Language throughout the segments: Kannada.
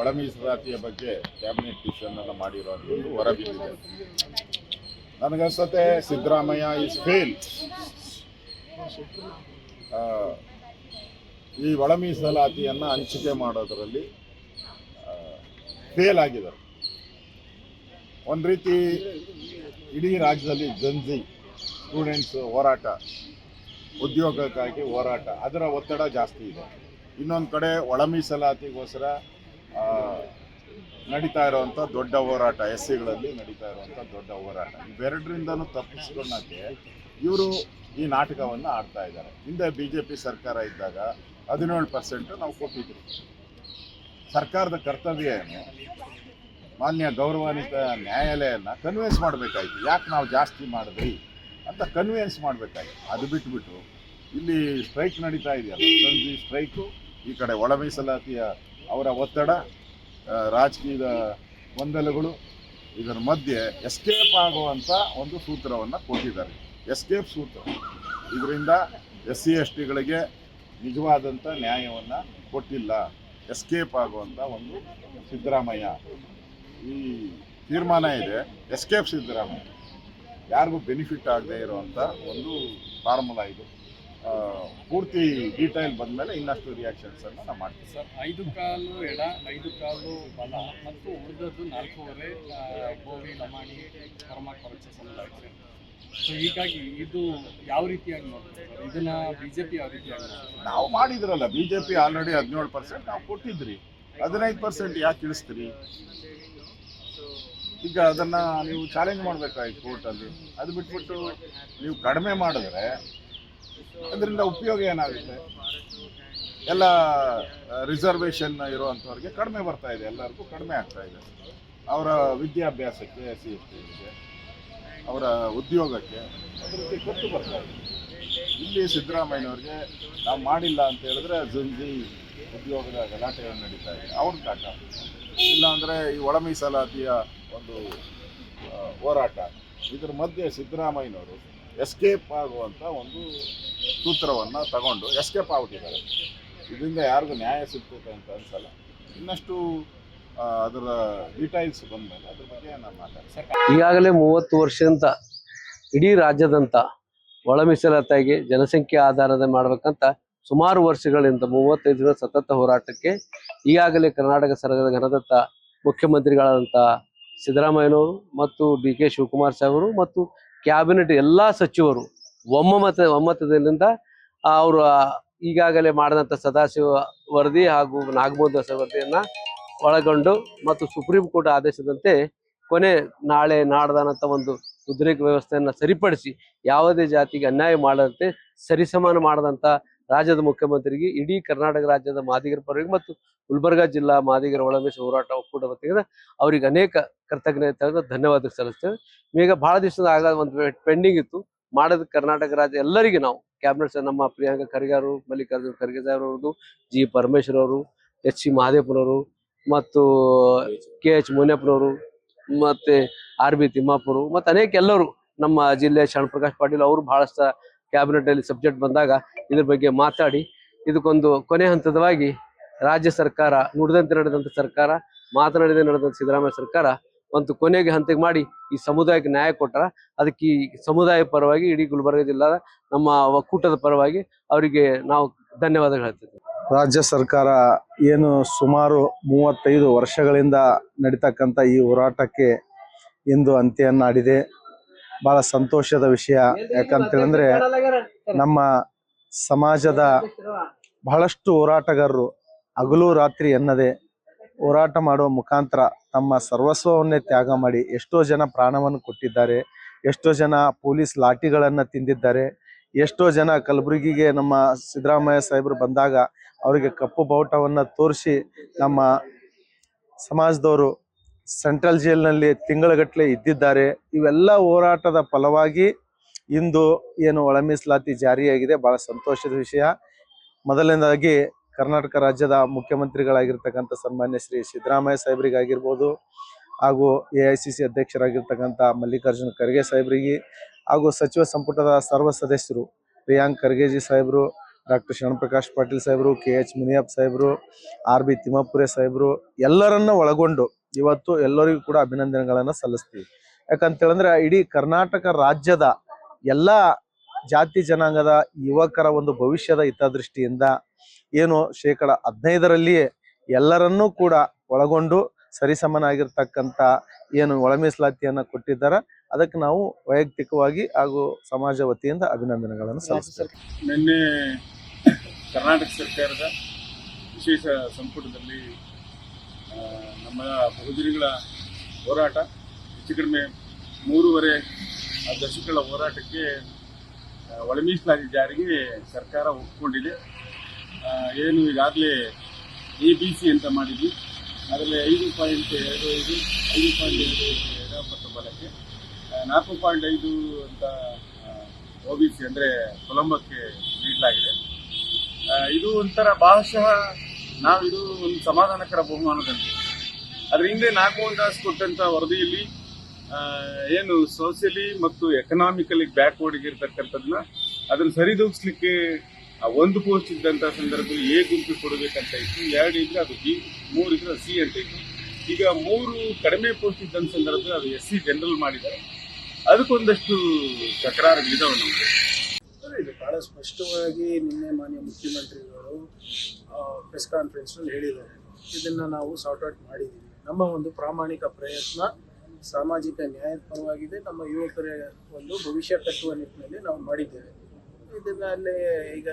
ಒಳ ಮೀಸಲಾತಿಯ ಬಗ್ಗೆ ಕ್ಯಾಬಿನೆಟ್ ಡಿಸಿಷನ್ ಎಲ್ಲ ಮಾಡಿರುವಂಥದ್ದು ಹೊರಬಿದ್ದಿದೆ. ನನಗನ್ಸುತ್ತೆ ಸಿದ್ದರಾಮಯ್ಯ ಇಸ್ ಫೇಲ್. ಈ ಒಳ ಮೀಸಲಾತಿಯನ್ನು ಹಂಚಿಕೆ ಮಾಡೋದರಲ್ಲಿ ಫೇಲ್ ಆಗಿದ್ದಾರೆ. ಒಂದು ರೀತಿ ಇಡೀ ರಾಜ್ಯದಲ್ಲಿ ಜನ್ಜಿ ಸ್ಟೂಡೆಂಟ್ಸ್ ಹೋರಾಟ, ಉದ್ಯೋಗಕ್ಕಾಗಿ ಹೋರಾಟ, ಅದರ ಒತ್ತಡ ಜಾಸ್ತಿ ಇದೆ. ಇನ್ನೊಂದು ಕಡೆ ಒಳ ಮೀಸಲಾತಿಗೋಸ್ಕರ ನಡೀತಾ ಇರುವಂಥ ದೊಡ್ಡ ಹೋರಾಟ, SCಗಳಲ್ಲಿ ನಡೀತಾ ಇರುವಂಥ ದೊಡ್ಡ ಹೋರಾಟ, ಇವೆರಡರಿಂದನೂ ತಪ್ಪಿಸ್ಕೊಳ್ಳೋಕ್ಕೆ ಇವರು ಈ ನಾಟಕವನ್ನು ಆಡ್ತಾ ಇದ್ದಾರೆ. ಹಿಂದೆ BJP ಸರ್ಕಾರ ಇದ್ದಾಗ 17% ನಾವು ಕೊಟ್ಟಿದ್ವಿ. ಸರ್ಕಾರದ ಕರ್ತವ್ಯ ಏನು? ಮಾನ್ಯ ಗೌರವಾನ್ವಿತ ನ್ಯಾಯಾಲಯನ ಕನ್ವಿನ್ಸ್ ಮಾಡಬೇಕಾಯ್ತು, ಯಾಕೆ ನಾವು ಜಾಸ್ತಿ ಮಾಡಿದ್ರಿ ಅಂತ ಕನ್ವಿನ್ಸ್ ಮಾಡಬೇಕಾಯ್ತು. ಅದು ಬಿಟ್ಬಿಟ್ಟು ಇಲ್ಲಿ ಸ್ಟ್ರೈಕ್ ನಡೀತಾ ಇದೆಯಲ್ಲ, ಸಂಜೆ ಸ್ಟ್ರೈಕು, ಈ ಕಡೆ ಒಳ ಮೀಸಲಾತಿಯ ಅವರ ಒತ್ತಡ, ರಾಜಕೀಯದ ಗೊಂದಲಗಳು, ಇದರ ಮಧ್ಯೆ ಎಸ್ಕೇಪ್ ಆಗುವಂಥ ಒಂದು ಸೂತ್ರವನ್ನು ಕೊಟ್ಟಿದ್ದಾರೆ. ಎಸ್ಕೇಪ್ ಸೂತ್ರ. ಇದರಿಂದ SC STಗಳಿಗೆ ನಿಜವಾದಂಥ ನ್ಯಾಯವನ್ನು ಕೊಟ್ಟಿಲ್ಲ. ಎಸ್ಕೇಪ್ ಆಗುವಂಥ ಒಂದು ಸಿದ್ದರಾಮಯ್ಯ ಈ ತೀರ್ಮಾನ ಇದೆ. ಎಸ್ಕೇಪ್ ಸಿದ್ದರಾಮಯ್ಯ, ಯಾರಿಗೂ ಬೆನಿಫಿಟ್ ಆಗದೆ ಇರುವಂಥ ಒಂದು ಫಾರ್ಮುಲಾ ಇದು. ಪೂರ್ತಿ ಡೀಟೈಲ್ ಬಂದಮೇಲೆ ಇನ್ನಷ್ಟು ರಿಯಾಕ್ಷನ್ಸನ್ನು ನಾವು ಮಾಡ್ತೀವಿ. ಸರ್, 5 ಕಾಲು ಎಡ, 5 ಕಾಲು ಬಲ ಮತ್ತು ಉಳಿದದ್ದು 4.5 ಗೋವಿ, ಲಮಾಣಿ, ಕೊರಚ ಸಮುದಾಯಕ್ಕೆ. ಸೊ ಹೀಗಾಗಿ ಇದು ಯಾವ ರೀತಿಯಾಗಿ ನೋಡ್ತೀವಿ ಸರ್? ಇದನ್ನ BJP ಯಾವ ರೀತಿಯಾಗಿ ನೋಡ್ತೀವಿ? ನಾವು ಮಾಡಿದ್ರಲ್ಲ, BJP ಆಲ್ರೆಡಿ 17% ನಾವು ಕೊಟ್ಟಿದ್ರಿ, 15% ಯಾಕೆ ಇಳಿಸ್ತೀರಿ? ಈಗ ಅದನ್ನು ನೀವು ಚಾಲೆಂಜ್ ಮಾಡಬೇಕಾಯ್ತು ಕೋರ್ಟಲ್ಲಿ. ಅದು ಬಿಟ್ಬಿಟ್ಟು ನೀವು ಕಡಿಮೆ ಮಾಡಿದ್ರೆ ಅದರಿಂದ ಉಪಯೋಗ ಏನಾಗುತ್ತೆ? ಎಲ್ಲ ರಿಸರ್ವೇಷನ್ ಇರುವಂಥವ್ರಿಗೆ ಕಡಿಮೆ ಬರ್ತಾ ಇದೆ, ಎಲ್ಲರಿಗೂ ಕಡಿಮೆ ಆಗ್ತಾ ಇದೆ. ಅವರ ವಿದ್ಯಾಭ್ಯಾಸಕ್ಕೆ, SC STಗೆ, ಅವರ ಉದ್ಯೋಗಕ್ಕೆ ಅದ್ರ ರೀತಿ ಕೊಟ್ಟು ಬರ್ತಾ ಇದೆ. ಇಲ್ಲಿ ಸಿದ್ದರಾಮಯ್ಯನವ್ರಿಗೆ ನಾವು ಮಾಡಿಲ್ಲ ಅಂತ ಹೇಳಿದ್ರೆ ಜಂಜಿ ಉದ್ಯೋಗದ ಗಲಾಟೆ ನಡೀತಾ ಇದೆ, ಅವ್ರ ಕಾಟ. ಇಲ್ಲಾಂದರೆ ಈ ಒಳ ಮೀಸಲಾತಿಯ ಒಂದು ಹೋರಾಟ, ಇದರ ಮಧ್ಯೆ ಸಿದ್ದರಾಮಯ್ಯನವರು ಎಸ್ಕೇಪ್ ಆಗುವಂಥ ಒಂದು ಸೂತ್ರವನ್ನು ತಗೊಂಡು ಎಸ್ಕೇಪ್ ಆಗ್ಬಿಟ್ಟಿದ್ದಾರೆ. ಇದರಿಂದ ಯಾರಿಗೂ ನ್ಯಾಯ ಸಿಗ್ತೈತೆ ಅಂತ ಅನ್ಸಲ್ಲ. ಇನ್ನಷ್ಟು ಅದರ ಡೀಟೈಲ್ಸ್ ಬಂದಮೇಲೆ ಅದ್ರ ಬಗ್ಗೆ ನಾನು ಮಾತಾಡ್ತೀನಿ. ಈಗಾಗಲೇ 30 ವರ್ಷದಿಂದ ಇಡೀ ರಾಜ್ಯದಂತ ಒಳ ಮೀಸಲಾತಿಗೆ ಜನಸಂಖ್ಯೆ ಆಧಾರದ ಮಾಡಬೇಕಂತ ಸುಮಾರು ವರ್ಷಗಳಿಂದ 35 ಸತತ ಹೋರಾಟಕ್ಕೆ ಈಗಾಗಲೇ ಕರ್ನಾಟಕ ಸರ್ಕಾರದ ಘನದತ್ತ ಮುಖ್ಯಮಂತ್ರಿಗಳಾದಂಥ ಸಿದ್ದರಾಮಯ್ಯನವರು ಮತ್ತು DK ಶಿವಕುಮಾರ್ ಸಾಹೇಬರು ಮತ್ತು ಕ್ಯಾಬಿನೆಟ್ ಎಲ್ಲ ಸಚಿವರು ಒಮ್ಮತದಿಂದ ಅವರು ಈಗಾಗಲೇ ಮಾಡಿದಂಥ ಸದಾಶಿವ ವರದಿ ಹಾಗೂ ನಾಗಮೋಹನ್ ವರದಿಯನ್ನು ಒಳಗೊಂಡು ಮತ್ತು ಸುಪ್ರೀಂ ಕೋರ್ಟ್ ಆದೇಶದಂತೆ ನಾಳೆ ನಾಡ್ದಾನಂತ ಒಂದು ಉದ್ರೇಕ ವ್ಯವಸ್ಥೆಯನ್ನು ಸರಿಪಡಿಸಿ ಯಾವುದೇ ಜಾತಿಗೆ ಅನ್ಯಾಯ ಮಾಡದಂತೆ ಸರಿಸಮಾನ ಮಾಡಿದಂಥ ರಾಜ್ಯದ ಮುಖ್ಯಮಂತ್ರಿಗೆ ಇಡೀ ಕರ್ನಾಟಕ ರಾಜ್ಯದ ಮಾದಿಗರ ಪರವಾಗಿ ಮತ್ತು ಗುಲ್ಬರ್ಗಾ ಜಿಲ್ಲಾ ಮಾದಿಗರ ಒಳ ಮೀಸಲು ಹೋರಾಟ ಒಕ್ಕೂಟ ವತಿಯಿಂದ ಅವರಿಗೆ ಅನೇಕ ಕೃತಜ್ಞತೆ ಧನ್ಯವಾದ ಸಲ್ಲಿಸ್ತೇವೆ. ಈಗ ಬಹಳ ದಿವಸದ ಆಗ ಒಂದು ಪೆಂಡಿಂಗ್ ಇತ್ತು ಮಾಡೋದು. ಕರ್ನಾಟಕ ರಾಜ್ಯ ಎಲ್ಲರಿಗೆ ನಾವು ಕ್ಯಾಬಿನೆಟ್ ನಮ್ಮ ಪ್ರಿಯಾಂಕ ಖರ್ಗೆ ಅವರು, ಮಲ್ಲಿಕಾರ್ಜುನ ಖರ್ಗೆ ಸಾಹೇಬ್ ಅವರದು, G ಪರಮೇಶ್ವರ್ ಅವರು, H C ಮಹದೇವಪ್ಪನವರು ಮತ್ತು KH ಮುನಿಯಪ್ಪನವರು ಮತ್ತೆ RB ತಿಮ್ಮಾಪುರು ಮತ್ತು ಅನೇಕ ಎಲ್ಲರೂ ನಮ್ಮ ಜಿಲ್ಲೆ ಶರಣಪ್ರಕಾಶ್ ಪಾಟೀಲ್ ಅವರು ಬಹಳಷ್ಟು ಕ್ಯಾಬಿನೆಟ್ ಅಲ್ಲಿ ಸಬ್ಜೆಕ್ಟ್ ಬಂದಾಗ ಇದ್ರ ಬಗ್ಗೆ ಮಾತಾಡಿ ಇದಕ್ಕೊಂದು ಕೊನೆ ಹಂತದವಾಗಿ ರಾಜ್ಯ ಸರ್ಕಾರ ನುಡಿದಂತೆ ನಡೆದಂತ ಸರ್ಕಾರ, ಮಾತನಾಡಿದ ನಡೆದಂತ ಸಿದ್ದರಾಮಯ್ಯ ಸರ್ಕಾರ ಒಂದು ಕೊನೆಗೆ ಹಂತಕ್ಕೆ ಮಾಡಿ ಈ ಸಮುದಾಯಕ್ಕೆ ನ್ಯಾಯ ಕೊಟ್ಟರ. ಅದಕ್ಕೆ ಈ ಸಮುದಾಯ ಪರವಾಗಿ ಇಡೀ ಗುಲ್ಬರ್ಗ ಜಿಲ್ಲಾದ ನಮ್ಮ ಒಕ್ಕೂಟದ ಪರವಾಗಿ ಅವರಿಗೆ ನಾವು ಧನ್ಯವಾದಗಳು ಹೇಳ್ತಿದ್ದೇವೆ. ರಾಜ್ಯ ಸರ್ಕಾರ ಏನು ಸುಮಾರು 35 ವರ್ಷಗಳಿಂದ ನಡೀತಕ್ಕಂಥ ಈ ಹೋರಾಟಕ್ಕೆ ಇಂದು ಅಂತ್ಯನ್ನಾಡಿದೆ. ಬಹಳ ಸಂತೋಷದ ವಿಷಯ. ಯಾಕಂತೇಳಿದ್ರೆ ನಮ್ಮ ಸಮಾಜದ ಬಹಳಷ್ಟು ಹೋರಾಟಗಾರರು ಹಗಲು ರಾತ್ರಿ ಎನ್ನದೆ ಹೋರಾಟ ಮಾಡುವ ಮುಖಾಂತರ ತಮ್ಮ ಸರ್ವಸ್ವವನ್ನೇ ತ್ಯಾಗ ಮಾಡಿ ಎಷ್ಟೋ ಜನ ಪ್ರಾಣವನ್ನು ಕೊಟ್ಟಿದ್ದಾರೆ. ಎಷ್ಟೋ ಜನ ಪೊಲೀಸ್ ಲಾಠಿಗಳನ್ನು ತಿಂದಿದ್ದಾರೆ. ಎಷ್ಟೋ ಜನ ಕಲಬುರಗಿಗೆ ನಮ್ಮ ಸಿದ್ದರಾಮಯ್ಯ ಸಾಹೇಬರು ಬಂದಾಗ ಅವರಿಗೆ ಕಪ್ಪು ಬಾವುಟವನ್ನು ತೋರಿಸಿ ನಮ್ಮ ಸಮಾಜದವರು ಸೆಂಟ್ರಲ್ ಜೈಲಿನಲ್ಲಿ ತಿಂಗಳಗಟ್ಟಲೆ ಇದ್ದಿದ್ದಾರೆ. ಇವೆಲ್ಲ ಹೋರಾಟದ ಫಲವಾಗಿ ಇಂದು ಏನು ಒಳ ಮೀಸಲಾತಿ ಜಾರಿಯಾಗಿದೆ. ಬಹಳ ಸಂತೋಷದ ವಿಷಯ. ಮೊದಲನೇದಾಗಿ ಕರ್ನಾಟಕ ರಾಜ್ಯದ ಮುಖ್ಯಮಂತ್ರಿಗಳಾಗಿರ್ತಕ್ಕಂಥ ಸನ್ಮಾನ್ಯ ಶ್ರೀ ಸಿದ್ದರಾಮಯ್ಯ ಸಾಹೇಬರಿಗಾಗಿರ್ಬೋದು, ಹಾಗೂ AICC ಅಧ್ಯಕ್ಷರಾಗಿರ್ತಕ್ಕಂಥ ಮಲ್ಲಿಕಾರ್ಜುನ ಖರ್ಗೆ ಸಾಹೇಬರಿಗೆ, ಹಾಗೂ ಸಚಿವ ಸಂಪುಟದ ಸರ್ವ ಸದಸ್ಯರು ಪ್ರಿಯಾಂಕ್ ಖರ್ಗೆಜಿ ಸಾಹೇಬರು, ಡಾಕ್ಟರ್ ಶರಣಪ್ರಕಾಶ್ ಪಾಟೀಲ್ ಸಾಹೇಬರು, KH ಮುನಿಯಪ್ಪ ಸಾಹೇಬರು, RB ತಿಮ್ಮಾಪುರೆ ಸಾಹೇಬರು ಎಲ್ಲರನ್ನ ಒಳಗೊಂಡು ಇವತ್ತು ಎಲ್ಲರಿಗೂ ಕೂಡ ಅಭಿನಂದನೆಗಳನ್ನು ಸಲ್ಲಿಸ್ತೀವಿ. ಯಾಕಂತೇಳಿದ್ರೆ ಇಡೀ ಕರ್ನಾಟಕ ರಾಜ್ಯದ ಎಲ್ಲ ಜಾತಿ ಜನಾಂಗದ ಯುವಕರ ಒಂದು ಭವಿಷ್ಯದ ಹಿತದೃಷ್ಟಿಯಿಂದ ಏನು 15%ರಲ್ಲಿಯೇ ಎಲ್ಲರನ್ನೂ ಕೂಡ ಒಳಗೊಂಡು ಸರಿಸಮನಾಗಿರ್ತಕ್ಕಂಥ ಏನು ಒಳ ಮೀಸಲಾತಿಯನ್ನು ಕೊಟ್ಟಿದ್ದಾರೆ, ಅದಕ್ಕೆ ನಾವು ವೈಯಕ್ತಿಕವಾಗಿ ಹಾಗೂ ಸಮಾಜ ವತಿಯಿಂದ ಅಭಿನಂದನೆಗಳನ್ನು ಸಲ್ಲಿಸ್ತೇವೆ. ನಿನ್ನೆ ಕರ್ನಾಟಕ ಸರ್ಕಾರದ ವಿಶೇಷ ಸಂಪುಟದಲ್ಲಿ ನಮ್ಮ ಬಹುದಿನಗಳ ಹೋರಾಟ, ಹೆಚ್ಚು ಕಡಿಮೆ 3.5 ದಶಕಗಳ ಹೋರಾಟಕ್ಕೆ ಒಳ ಮೀಸಲಾತಿ ಜಾರಿಗೆ ಸರ್ಕಾರ ಒಪ್ಪಿಕೊಂಡಿದೆ. ಏನು ಈಗಾಗಲೇ ABC ಅಂತ ಮಾಡಿದ್ವಿ, ಅದರಲ್ಲಿ 5.25 ಎಡಪಟ್ಟು ಬಲಕ್ಕೆ 4.5 ಅಂತ OBC ಅಂದರೆ ಕೊಲಂಬಕ್ಕೆ ನೀಡಲಾಗಿದೆ. ಇದು ಒಂಥರ ಭಾಗಶಃ ನಾವಿದು ಒಂದು ಸಮಾಧಾನಕರ ಬಹುಮಾನದಂತೆ. ಅದ್ರ ಹಿಂದೆ 4 ತಾಸು ಕೊಟ್ಟಂಥ ವರದಿಯಲ್ಲಿ ಏನು ಸೋಷಿಯಲಿ ಮತ್ತು ಎಕನಾಮಿಕಲಿ ಬ್ಯಾಕ್ವರ್ಡ್ಗೆ ಇರ್ತಕ್ಕಂಥದ್ದನ್ನ ಅದನ್ನು ಸರಿದೂಗಿಸ್ಲಿಕ್ಕೆ 1 ಪೋಸ್ಟ್ ಇದ್ದಂಥ ಸಂದರ್ಭದಲ್ಲಿ A ಗುಂಪಿಗೆ ಕೊಡಬೇಕಂತ ಇತ್ತು, 2 ಇದ್ರೆ ಅದು B, 3 ಇದ್ರೆ ಅದು C ಅಂತ ಇತ್ತು. ಈಗ 3 ಕಡಿಮೆ ಪೋಸ್ಟ್ ಇದ್ದಂಥ ಸಂದರ್ಭದಲ್ಲಿ ಅದು SC ಜನರಲ್ ಮಾಡಿದ್ದಾರೆ. ಅದಕ್ಕೊಂದಷ್ಟು ತಕರಾರುಗಳಿದಾವೆ ನಮಗೆ. ಇದು ಬಹಳ ಸ್ಪಷ್ಟವಾಗಿ ನಿನ್ನೆ ಮಾನ್ಯ ಮುಖ್ಯಮಂತ್ರಿಗಳು ಪ್ರೆಸ್ ಕಾನ್ಫರೆನ್ಸ್ನಲ್ಲಿ ಹೇಳಿದ್ದಾರೆ. ಇದನ್ನು ನಾವು ಸಾರ್ಟ್ ಔಟ್ ಮಾಡಿದ್ದೀವಿ. ನಮ್ಮ ಒಂದು ಪ್ರಾಮಾಣಿಕ ಪ್ರಯತ್ನ ಸಾಮಾಜಿಕ ನ್ಯಾಯದ ಪರವಾಗಿದೆ. ನಮ್ಮ ಯುವಕರ ಒಂದು ಭವಿಷ್ಯ ಕಟ್ಟುವ ನಿಟ್ಟಿನಲ್ಲಿ ನಾವು ಮಾಡಿದ್ದೇವೆ. ಇದನ್ನು ಅಲ್ಲೇ ಈಗ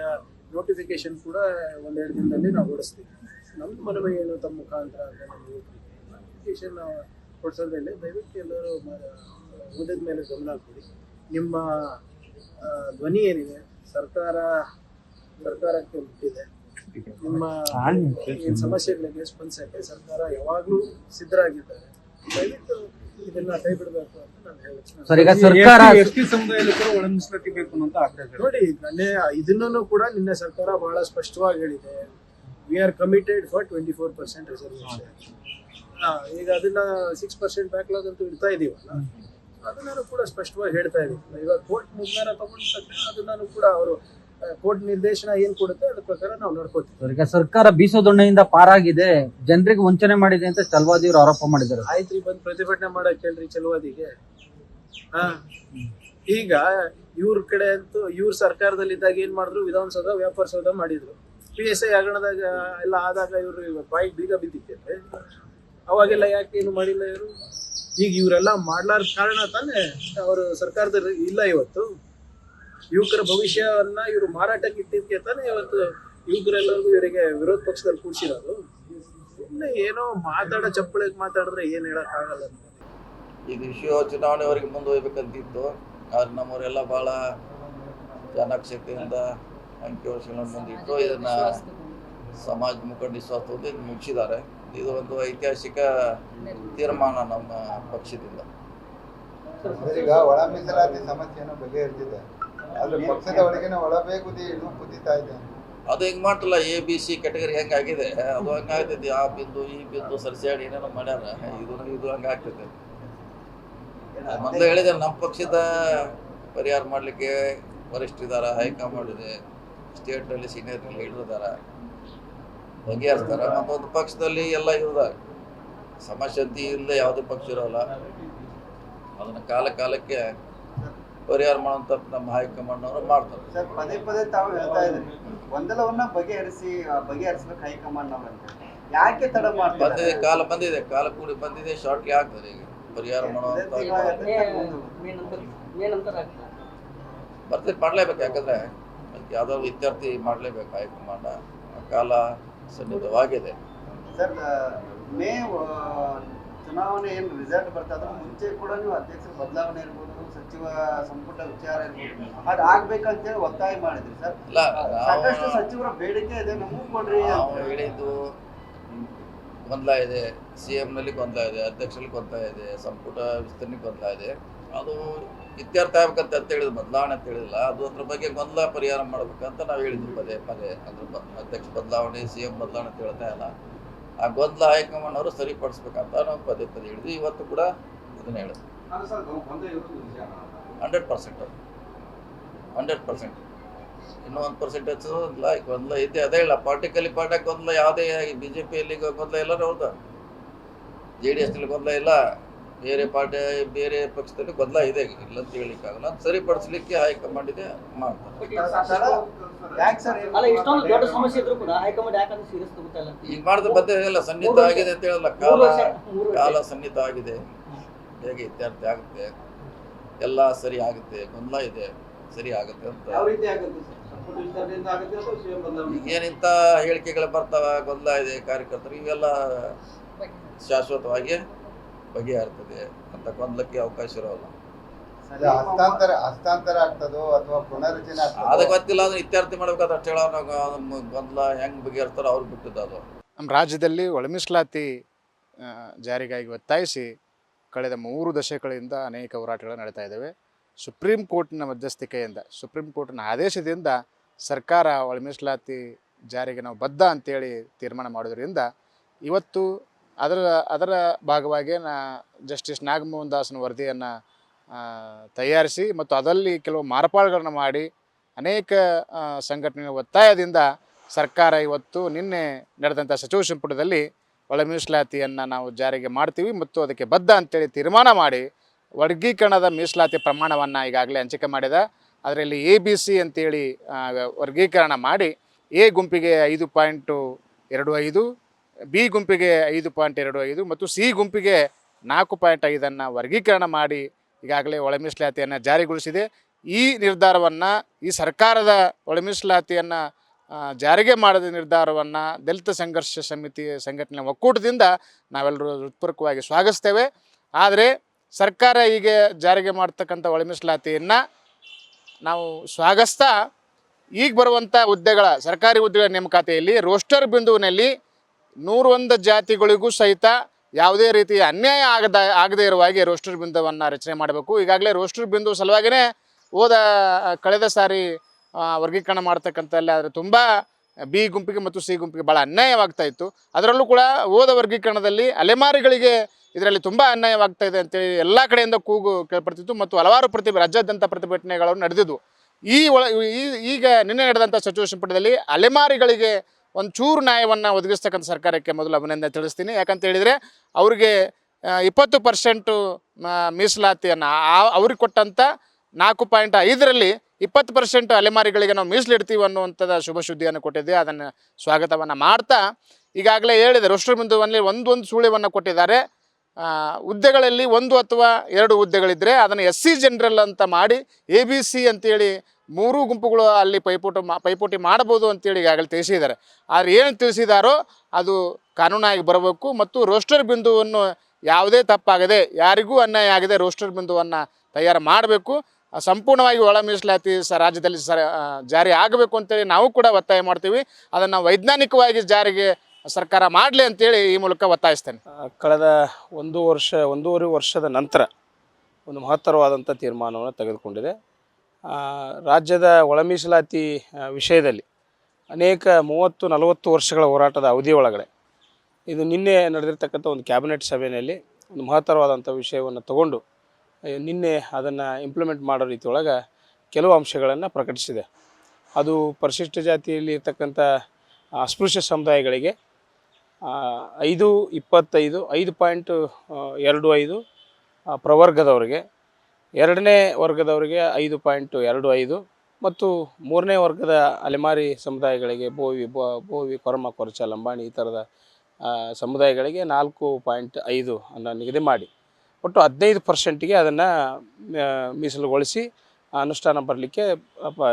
ನೋಟಿಫಿಕೇಶನ್ ಕೂಡ 1-2 ದಿನದಲ್ಲಿ ನಾವು ಹೊಡಿಸ್ತೀವಿ. ನಮ್ಮ ಮನವಿ ಏನು ತಮ್ಮ ಮುಖಾಂತರ ಅಂದರೆ ನಮ್ಮ ಯುವಕರಿಗೆ ನೋಟಿಫಿಕೇಶನ್ ಕೊಡಿಸೋದ್ರಲ್ಲಿ ದಯವಿಟ್ಟು ಎಲ್ಲರೂ ಓದಿದ ಮೇಲೆ ಗಮನ ಕೊಡಿ. ನಿಮ್ಮ ಧ್ವನಿ ಏನಿದೆ ಸರ್ಕಾರಕ್ಕೆ ಮುಟ್ಟಿದೆ. ನಿಮ್ಮ ಏನು ಸಮಸ್ಯೆಗಳಿಗೆ ಸ್ಪಂದಿಸಕ್ಕೆ ಸರ್ಕಾರ ಯಾವಾಗಲೂ ಸಿದ್ಧರಾಗಿದ್ದಾರೆ. ದಯವಿಟ್ಟು ಇದನ್ನ ಕೈ ಬಿಡಬೇಕು ಅಂತ ನಾನು ಹೇಳ್ತೀನಿ. ಎಸ್ಟಿ ಸಮುದಾಯದ ಒಳ ಮೀಸಲಾತಿ ಬೇಕು ಅಂತ ಆಗ್ರಹ. ನೋಡಿ, ಇದನ್ನು ಕೂಡ ನಿನ್ನೆ ಸರ್ಕಾರ ಬಹಳ ಸ್ಪಷ್ಟವಾಗಿ ಹೇಳಿದೆ. We are committed for 24% reservation. ಈಗ ಅದನ್ನ 6% ಬ್ಯಾಕ್ಲಾಗ್ ಅಂತೂ ಇಡ್ತಾ ಇದೀವಲ್ಲ, ಅದನ್ನು ಕೂಡ ಸ್ಪಷ್ಟವಾಗಿ ಹೇಳ್ತಾ ಇದೀವಿ. ಇವಾಗ ಕೋರ್ಟ್ ನಿರ್ಧಾರ ತಗೊಂಡ ತಕ್ಷಣ ಅದನ್ನು ಕೂಡ ಅವರು ಕೋರ್ಟ್ ನಿರ್ದೇಶನ ಏನ್ ಕೊಡುತ್ತೆ ಅದ್ರ ಪ್ರಕಾರ ನಾವು ನಡ್ಕೋತೀವಿ. ಈಗ ಸರ್ಕಾರ ಬೀಸೋದೊಣ್ಣೆಯಿಂದ ಪಾರಾಗಿದೆ, ಜನರಿಗೆ ವಂಚನೆ ಮಾಡಿದೆ ಅಂತ ಚಲವಾದಿ ಅವರು ಆರೋಪ ಮಾಡಿದ್ದಾರೆ. ಆಯ್ತ್ರಿ, ಬಂದು ಪ್ರತಿಭಟನೆ ಮಾಡಕ್ ಹೇಳ್ರಿ ಚಲವಾದಿಗೆ. ಈಗ ಇವ್ರ ಕಡೆ ಅಂತೂ ಇವ್ರ ಸರ್ಕಾರದಲ್ಲಿದ್ದಾಗ ಏನ್ ಮಾಡಿದ್ರು, ವಿಧಾನಸೌಧ ವ್ಯಾಪಾರ ಸೌಧ ಮಾಡಿದ್ರು. PSI ಹಗರಣದಾಗ ಎಲ್ಲ ಆದಾಗ ಇವ್ರು ಬಾಯಿಗೆ ಬೀಗ ಬಿದ್ದಿತ್ತೇನೆ. ಅವಾಗೆಲ್ಲ ಯಾಕೆ ಏನು ಮಾಡಿಲ್ಲ ಇವರು? ಈಗ ಇವರೆಲ್ಲ ಮಾಡ್ಲಾರ ಕಾರಣ ತಾನೇ ಅವರು ಸರ್ಕಾರದಲ್ಲಿ ಇಲ್ಲ. ಇವತ್ತು ಯುವಕರ ಭವಿಷ್ಯವನ್ನ ಇವರು ಮಾರಾಟಕ್ಕೆ ಇಟ್ಟಿದ್ದಕ್ಕೆ ತಾನೇ ಇವತ್ತು ಯುವಕರೆಲ್ಲರಿಗೂ ಇವರಿಗೆ ವಿರೋಧ ಪಕ್ಷದಲ್ಲಿ ಕೂಡಿಸಿರೋದು. ಇನ್ನು ಏನೋ ಚಪ್ಪಳಿಗೆ ಮಾತಾಡಿದ್ರೆ ಏನು ಹೇಳಕ್ಕಾಗಲ್ಲ. ಇದು ವಿಷಯ ಚುನಾವಣೆವರೆಗೆ ಮುಂದುವರಿಬೇಕಂತಿತ್ತು. ಆದ್ರೆ ನಮ್ಮವರೆಲ್ಲ ಭಾಳ ಚಾಣಾಕ್ಷತೆಯಿಂದ ಅಂಕಿಅಂಶಗಳನ್ನು ಮುಂದಿಟ್ಟು ಇದನ್ನು ಸಮಾಜ ಮುಖಂಡಿಸುವಂಥದ್ದು ಇದು ಮುಗಿಸಿದ್ದಾರೆ. ಇದು ಒಂದು ಐತಿಹಾಸಿಕ ತೀರ್ಮಾನ ನಮ್ಮ ಪಕ್ಷದಿಂದ. ಈಗ ಒಳ ಮೀಸಲಾತಿ ಸಮಸ್ಯೆಯನ್ನು ಬಗೆಹರಿಸಿದೆ, ಆದ್ರೆ ಪಕ್ಷದ ಒಳಗಿನ ಒಳಬೇಗುದಿ ಇದು ಕುದಿತಾ ಇದೆ. ಅದು ಹೆಂಗೆ ಮಾಡ್ತಲ್ಲ, ABC ಕ್ಯಾಟಗರಿ ಹೆಂಗಾಗಿದೆ ಅದು ಹಂಗಾಗ್ತೈತಿ. ಆ ಬಿಂದು ಈ ಬಿಂದು ಸರಿಸಾಡಿ ಏನೇನೋ ಮಾಡ್ಯಾರ. ಇದು ಹಂಗಾಗ್ತೈತೆ. ಮೊದಲು ಹೇಳಿದೆ, ನಮ್ಮ ಪಕ್ಷದ ಪರಿಹಾರ ಮಾಡಲಿಕ್ಕೆ ವರಿಷ್ಠರಿದ್ದಾರೆ, ಹೈಕಮಾಂಡ್ ಇದೆ, ಸ್ಟೇಟ್ನಲ್ಲಿ ಸೀನಿಯರ್ ಲೀಡರ್ ಬಗೆಹರಿಸ್ತಾರೆ. ಮತ್ತೊಂದು ಪಕ್ಷದಲ್ಲಿ ಎಲ್ಲ ಇರೋದಾರೆ. ಸಮಸ್ಯೆ ಅಂತ ಇಲ್ಲದೆ ಯಾವುದೇ ಪಕ್ಷ ಇರೋಲ್ಲ. ಅದನ್ನು ಕಾಲಕ್ಕೆ ಪರಿಹಾರ ಮಾಡುವಂತ ನಮ್ಮ ಹೈಕಮಾಂಡ್ ಅವರು ಮಾಡ್ತಾರೆ. ಸರ್, ಪದೇ ತಾವು ಹೇಳ್ತಾ ಇದ್ರಿ ಗೊಂದಲವನ್ನ ಬಗೆಹರಿಸಬೇಕು ಹೈಕಮಾಂಡ್ ಅಂತ. ಯಾಕೆ ತಡ ಮಾಡ್ತಾರೆ? ಕಾಲ ಕೂಡಿ ಬಂದಿದೆ, ಶಾರ್ಟ್ಲಿ ಆಗ್ತದೆ. ಈಗ ಪರಿಹಾರ ಮಾಡುವಂತ ಬರ್ತದೆ, ಮಾಡ್ಲೇಬೇಕು. ಯಾಕಂದ್ರೆ ಯಾವ್ದಾದ್ರು ವಿದ್ಯಾರ್ಥಿ ಮಾಡ್ಲೇಬೇಕು. ಹೈಕಮಾಂಡ್ ಕಾಲ ಸನ್ನಿಧವಾಗಿದೆ. ಸರ್, ಮೇ ಚುನಾವಣೆ ಏನು ರಿಸಲ್ಟ್ ಬರ್ತದೆ ಮುಂಚೆ ಕೂಡ ನೀವು ಅಧ್ಯಕ್ಷರ ಬದಲಾವಣೆ ಇರ್ಬೋದು, ಸಚಿವ ಸಂಪುಟ ವಿಚಾರ ಇರ್ಬೋದು, ಅದು ಆಗ್ಬೇಕಂತೇಳಿ ಒತ್ತಾಯ ಮಾಡಿದ್ರಿ ಸರ್. ಸಾಕಷ್ಟು ಸಚಿವರ ಬೇಡಿಕೆ ಇದೆ, ನಮಗೂ ಕೊಡ್ರಿ. ಹೇಳಿದ್ದು ಗೊಂದಲ ಇದೆ, CM-ನಲ್ಲಿ ಗೊಂದಲ ಇದೆ, ಅಧ್ಯಕ್ಷರಲ್ಲಿ ಗೊಂದಲ ಇದೆ, ಸಂಪುಟ ವಿಸ್ತರಣೆ ಗೊಂದಲ ಇದೆ. ಅದು ಇತ್ಯರ್ಥ ಆಗ್ಬೇಕಂತ ಹೇಳಿದ್ರು, ಬದಲಾವಣೆ ಅಂತ ಹೇಳಿಲ್ಲ. ಅದು ಅದ್ರ ಬಗ್ಗೆ ಗೊಂದಲ ಪರಿಹಾರ ಮಾಡ್ಬೇಕಂತ ನಾವು ಹೇಳಿದ್ವಿ ಪದೇ. ಅದ್ರ ಅಧ್ಯಕ್ಷ ಬದಲಾವಣೆ, CM ಬದಲಾವಣೆ ಅಂತ ಹೇಳ್ತಾ ಇಲ್ಲ. ಆ ಗೊಂದಲ ಹೈಕಮಾಂಡ್ ಅವರು ಸರಿಪಡಿಸ್ಬೇಕಂತ ನಾವು ಪದೇ ಹೇಳಿದ್ವಿ. ಇವತ್ತು ಕೂಡ ಇದನ್ನ ಹೇಳಿದ್ವಿ. 100%. ಇನ್ನೂ 1% ಹೆಚ್ಚಿಲ್ಲ, ಗೊಂದಲ ಇದೆ. ಅದೇ ಇಲ್ಲ, ಪಾರ್ಟಿಕಲಿ ಪಾರ್ಟಿಗೆ ಗೊಂದಲ ಯಾವುದೇ BJPಯಲ್ಲಿ ಗೊಂದಲ ಇಲ್ಲ, ಹೌದಾ? JDS ನಲ್ಲಿ ಗೊಂದಲ ಇಲ್ಲ, ಬೇರೆ ಪಾರ್ಟಿ ಬೇರೆ ಪಕ್ಷದಲ್ಲಿ ಗೊಂದಲ ಇದೆ, ಇಲ್ಲ ಅಂತ ಹೇಳಿಕ್ಕಾಗಲ್ಲ. ಸರಿಪಡಿಸ್ಲಿಕ್ಕೆ ಹೈಕಮಾಂಡ್ ಇದೆ, ಮಾಡ್ತಾರೆ. ಯಾಕೆ ಸರ್ ಅಲ್ಲ, ಇಷ್ಟೊಂದು ದೊಡ್ಡ ಸಮಸ್ಯೆ ಇದ್ರು ಕೂಡ ಹೈಕಮಾಂಡ್ ಯಾಕಂದ್ರೆ ಸೀರಿಯಸ್ ತಗೋತಾ ಈಗ ಮಾಡಿದ್ರೆ ಬಂದಿಲ್ಲ, ಸನ್ನಿಹಿತ ಆಗಿದೆ ಅಂತ ಹೇಳಲ್ಲ, ಕಾಲ ಸನ್ನಿಹಿತ ಆಗಿದೆ, ಹೇಗೆ ಇತ್ಯರ್ಥ ಆಗುತ್ತೆ, ಎಲ್ಲ ಸರಿ ಆಗುತ್ತೆ, ಗೊಂದಲ ಇದೆ, ಸರಿ ಆಗುತ್ತೆ ಅಂತ. ಯಾವ ರೀತಿ ಆಗುತ್ತೆ ಸರ್? ಸಂಪುಟ ವಿಸ್ತರಣೆಯಿಂದ ಆಗುತ್ತೆ ಅಥವಾ CM ಬದಲಾವಣೆ? ಈಗೇನಿಂತ ಹೇಳಿಕೆಗಳು ಬರ್ತಾವ, ಗೊಂದಲ ಇದೆ ಕಾರ್ಯಕರ್ತರು, ಇವೆಲ್ಲ ಶಾಶ್ವತವಾಗಿ ಬಗೆಹರ್ತದೆ ಅಂತ ಗೊಂದಲಕ್ಕೆ ಅವಕಾಶ ಇರೋಲ್ಲ. ಹಸ್ತಾಂತರ ಆಗ್ತದೋ ಅಥವಾ ಪುನರ್ರಚನೆ ಅದು ಗೊತ್ತಿಲ್ಲ, ಅದನ್ನ ಇತ್ಯರ್ಥ ಮಾಡ್ಬೇಕಾದ್ರೆ ಅಷ್ಟು ಹೇಳೋ ಗೊಂದಲ ಹೆಂಗ್ ಬಗೆಹರ್ತಾರೋ ಅವ್ರಿಗೆ ಬಿಟ್ಟಿದ್ದು ಅದು. ನಮ್ಮ ರಾಜ್ಯದಲ್ಲಿ ಒಳ ಮೀಸಲಾತಿ ಜಾರಿಗಾಗಿ ಒತ್ತಾಯಿಸಿ ಕಳೆದ 3 ದಶಕಗಳಿಂದ ಅನೇಕ ಹೋರಾಟಗಳು ನಡೀತಾ ಇದ್ದಾವೆ. ಸುಪ್ರೀಂ ಕೋರ್ಟ್ನ ಮಧ್ಯಸ್ಥಿಕೆಯಿಂದ, ಸುಪ್ರೀಂ ಕೋರ್ಟ್ನ ಆದೇಶದಿಂದ ಸರ್ಕಾರ ಒಳ ಮೀಸಲಾತಿ ಜಾರಿಗೆ ನಾವು ಬದ್ಧ ಅಂತೇಳಿ ತೀರ್ಮಾನ ಮಾಡೋದ್ರಿಂದ ಇವತ್ತು ಅದರ ಭಾಗವಾಗಿ ಜಸ್ಟಿಸ್ ನಾಗಮೋಹನ್ ದಾಸ್ನ ವರದಿಯನ್ನು ತಯಾರಿಸಿ ಮತ್ತು ಅದರಲ್ಲಿ ಕೆಲವು ಮಾರ್ಪಾಡುಗಳನ್ನು ಮಾಡಿ ಅನೇಕ ಸಂಘಟನೆಗಳ ಒತ್ತಾಯದಿಂದ ಸರ್ಕಾರ ಇವತ್ತು ನಿನ್ನೆ ನಡೆದಂಥ ಸಚಿವ ಸಂಪುಟದಲ್ಲಿ ಒಳ ಮೀಸಲಾತಿಯನ್ನು ನಾವು ಜಾರಿಗೆ ಮಾಡ್ತೀವಿ ಮತ್ತು ಅದಕ್ಕೆ ಬದ್ಧ ಅಂತೇಳಿ ತೀರ್ಮಾನ ಮಾಡಿ ವರ್ಗೀಕರಣದ ಮೀಸಲಾತಿ ಪ್ರಮಾಣವನ್ನು ಈಗಾಗಲೇ ಹಂಚಿಕೆ ಮಾಡಿದ. ಅದರಲ್ಲಿ ABC ಅಂತೇಳಿ ವರ್ಗೀಕರಣ ಮಾಡಿ ಎ ಗುಂಪಿಗೆ 5.25, ಬಿ ಗುಂಪಿಗೆ 5.25 ಮತ್ತು ಸಿ ಗುಂಪಿಗೆ 4.5 ವರ್ಗೀಕರಣ ಮಾಡಿ ಈಗಾಗಲೇ ಒಳ ಮೀಸಲಾತಿಯನ್ನು ಜಾರಿಗೊಳಿಸಿದೆ. ಈ ನಿರ್ಧಾರವನ್ನು, ಈ ಸರ್ಕಾರದ ಒಳ ಮೀಸಲಾತಿಯನ್ನು ಜಾರಿಗೆ ಮಾಡಿದ ನಿರ್ಧಾರವನ್ನು ದಲಿತ ಸಂಘರ್ಷ ಸಮಿತಿ ಸಂಘಟನೆ ಒಕ್ಕೂಟದಿಂದ ನಾವೆಲ್ಲರೂ ಹೃತ್ಪೂರ್ವಕವಾಗಿ ಸ್ವಾಗತಿಸ್ತೇವೆ. ಆದರೆ ಸರ್ಕಾರ ಈಗ ಜಾರಿಗೆ ಮಾಡ್ತಕ್ಕಂಥ ಒಳ ಮೀಸಲಾತಿಯನ್ನು ನಾವು ಸ್ವಾಗತಿಸ್ತಾ ಈಗ ಬರುವಂಥ ಹುದ್ದೆಗಳ ಸರ್ಕಾರಿ ಹುದ್ದೆಗಳ ನೇಮಕಾತಿಯಲ್ಲಿ ರೋಸ್ಟರ್ ಬಿಂದುವಿನಲ್ಲಿ 101 ಜಾತಿಗಳಿಗೂ ಸಹಿತ ಯಾವುದೇ ರೀತಿಯ ಅನ್ಯಾಯ ಆಗದೇ ಇರುವಾಗೆ ರೋಸ್ಟರ್ ಬಿಂದುವನ್ನು ರಚನೆ ಮಾಡಬೇಕು. ಈಗಾಗಲೇ ರೋಸ್ಟರ್ ಬಿಂದು ಸಲುವಾಗಿಯೇ ಕಳೆದ ಸಾರಿ ವರ್ಗೀಕರಣ ಮಾಡ್ತಕ್ಕಂಥಲ್ಲಿ ಆದರೆ ತುಂಬ ಬಿ ಗುಂಪಿಗೆ ಮತ್ತು ಸಿ ಗುಂಪಿಗೆ ಭಾಳ ಅನ್ಯಾಯವಾಗ್ತಾ ಇತ್ತು. ಅದರಲ್ಲೂ ಕೂಡ ಹೋದ ಅಲೆಮಾರಿಗಳಿಗೆ ಇದರಲ್ಲಿ ತುಂಬ ಅನ್ಯಾಯವಾಗ್ತಾ ಇದೆ ಅಂತೇಳಿ ಎಲ್ಲ ಕಡೆಯಿಂದ ಕೂಗು ಕೇಳ್ಪಡ್ತಿತ್ತು ಮತ್ತು ಹಲವಾರು ರಾಜ್ಯಾದ್ಯಂತ ಪ್ರತಿಭಟನೆಗಳು ನಡೆದಿದ್ವು. ಈಗ ನಿನ್ನೆ ನಡೆದಂಥ ಸಚಿವ ಸಂಪುಟದಲ್ಲಿ ಅಲೆಮಾರಿಗಳಿಗೆ ಒಂಚೂರು ನ್ಯಾಯವನ್ನು ಒದಗಿಸ್ತಕ್ಕಂಥ ಸರ್ಕಾರಕ್ಕೆ ಮೊದಲು ಅಭಿನಂದನೆ ತಿಳಿಸ್ತೀನಿ. ಯಾಕಂತ ಹೇಳಿದರೆ ಅವರಿಗೆ 20% ಮೀಸಲಾತಿಯನ್ನು ಅವ್ರಿಗೆ ಕೊಟ್ಟಂಥ 4.5ರಲ್ಲಿ 20% ಅಲೆಮಾರಿಗಳಿಗೆ ನಾವು ಮೀಸಲಿಡ್ತೀವಿ ಅನ್ನುವಂಥದ್ದು ಶುಭ ಸುದ್ದಿಯನ್ನು ಕೊಟ್ಟಿದ್ದೆ. ಅದನ್ನು ಸ್ವಾಗತವನ್ನು ಮಾಡ್ತಾ ಈಗಾಗಲೇ ಹೇಳಿದೆ, ರೋಸ್ಟರ್ ಬಿಂದುವಲ್ಲಿ ಒಂದು ಸುಳಿವನ್ನು ಕೊಟ್ಟಿದ್ದಾರೆ. ಹುದ್ದೆಗಳಲ್ಲಿ 1 ಅಥವಾ 2 ಹುದ್ದೆಗಳಿದ್ದರೆ ಅದನ್ನು SC ಜನರಲ್ ಅಂತ ಮಾಡಿ ABC ಅಂತೇಳಿ 3 ಗುಂಪುಗಳು ಅಲ್ಲಿ ಪೈಪೋಟಿ ಮಾಡಬಹುದು ಅಂತೇಳಿ ಈಗಾಗಲೇ ತಿಳಿಸಿದ್ದಾರೆ. ಆದರೆ ಏನು ತಿಳಿಸಿದಾರೋ ಅದು ಕಾನೂನಾಗಿ ಬರಬೇಕು ಮತ್ತು ರೋಸ್ಟರ್ ಬಿಂದುವನ್ನು ಯಾವುದೇ ತಪ್ಪಾಗದೆ, ಯಾರಿಗೂ ಅನ್ಯಾಯ ಆಗದೆ ರೋಸ್ಟರ್ ಬಿಂದುವನ್ನು ತಯಾರು ಮಾಡಬೇಕು. ಸಂಪೂರ್ಣವಾಗಿ ಒಳ ಮೀಸಲಾತಿ ರಾಜ್ಯದಲ್ಲಿ ಜಾರಿ ಆಗಬೇಕು ಅಂತೇಳಿ ನಾವು ಕೂಡ ಒತ್ತಾಯ ಮಾಡ್ತೀವಿ. ಅದನ್ನು ವೈಜ್ಞಾನಿಕವಾಗಿ ಜಾರಿಗೆ ಸರ್ಕಾರ ಮಾಡಲಿ ಅಂತೇಳಿ ಈ ಮೂಲಕ ಒತ್ತಾಯಿಸ್ತೇನೆ. ಕಳೆದ 1.5 ವರ್ಷದ ನಂತರ ಒಂದು ಮಹತ್ತರವಾದಂಥ ತೀರ್ಮಾನವನ್ನು ತೆಗೆದುಕೊಂಡಿದೆ. ರಾಜ್ಯದ ಒಳ ಮೀಸಲಾತಿ ವಿಷಯದಲ್ಲಿ ಅನೇಕ 30-40 ವರ್ಷಗಳ ಹೋರಾಟದ ಅವಧಿ ಒಳಗಡೆ ಇದು ನಿನ್ನೆ ನಡೆದಿರ್ತಕ್ಕಂಥ ಒಂದು ಕ್ಯಾಬಿನೆಟ್ ಸಭೆಯಲ್ಲಿ ಒಂದು ಮಹತ್ತರವಾದಂಥ ವಿಷಯವನ್ನು ತಗೊಂಡು ನಿನ್ನೆ ಅದನ್ನು ಇಂಪ್ಲಿಮೆಂಟ್ ಮಾಡೋ ರೀತಿಯೊಳಗೆ ಕೆಲವು ಅಂಶಗಳನ್ನು ಪ್ರಕಟಿಸಿದೆ. ಅದು ಪರಿಶಿಷ್ಟ ಜಾತಿಯಲ್ಲಿ ಇರ್ತಕ್ಕಂಥ ಅಸ್ಪೃಶ್ಯ ಸಮುದಾಯಗಳಿಗೆ 5.25 5.25 ಪ್ರವರ್ಗದವರಿಗೆ, 2ನೇ ವರ್ಗದವರಿಗೆ 5.25 ಮತ್ತು 3ನೇ ವರ್ಗದ ಅಲೆಮಾರಿ ಸಮುದಾಯಗಳಿಗೆ ಬೋವಿ, ಕೊರಮ, ಕೊರಚ, ಲಂಬಾಣಿ ಈ ಥರದ ಸಮುದಾಯಗಳಿಗೆ 4.5 ಅನ್ನು ನಿಗದಿ ಮಾಡಿ ಒಟ್ಟು 15%ಗೆ ಅದನ್ನು ಮೀಸಲುಗೊಳಿಸಿ ಅನುಷ್ಠಾನ ಬರಲಿಕ್ಕೆ